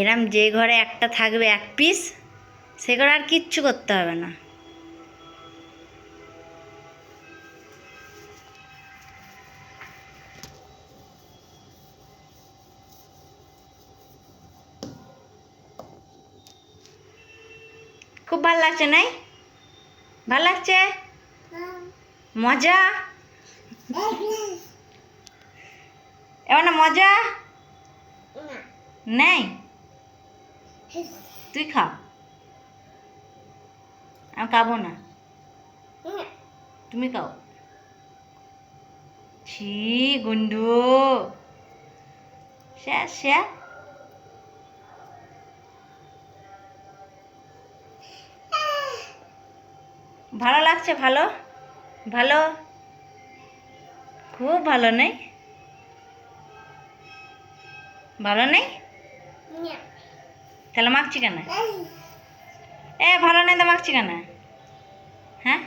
এরম যে ঘরে একটা থাকবে এক পিস, সে ঘরে আর কিচ্ছু করতে হবে না। খুব ভালো লাগছে নাই? ভালো লাগছে? মজা? এবার না মজা নেই? তুই খা, আমি খাবো না, তুমি খাও। ছি গুন্ডু, শেষ শেষ। ভালো লাগছে? ভালো ভালো, খুব ভালো নেই? ভালো নেই তাহলে মাখছি কেন? ভালো নেই তো মাখছি কেন? হ্যাঁ,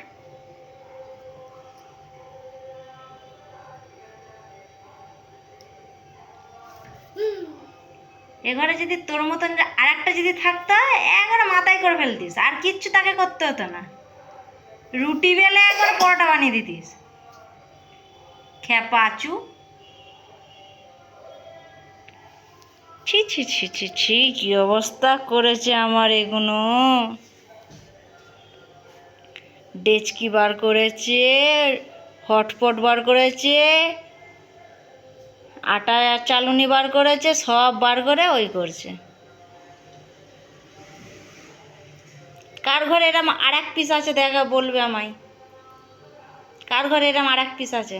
এ ঘরে যদি তোর মতন আর একটা যদি থাকতো, একবারে মাথায় করে ফেলতিস, আর কিচ্ছু তাকে করতে হতো না। রুটি বেলে একবার পরোটা বানিয়ে দিতিস। খ্যাপাচু। ছি ছি ছি ছি ছি, কি অবস্থা করেছে আমার এগুলো। ডেচকি বার করেছে, হটপট বার করেছে, আটা চালুনি বার করেছে, সব বার করে ওই করছে। কার ঘরে এরম আর এক পিস আছে দেখা বলবে আমায়, কার ঘরে এরম আর এক পিস আছে?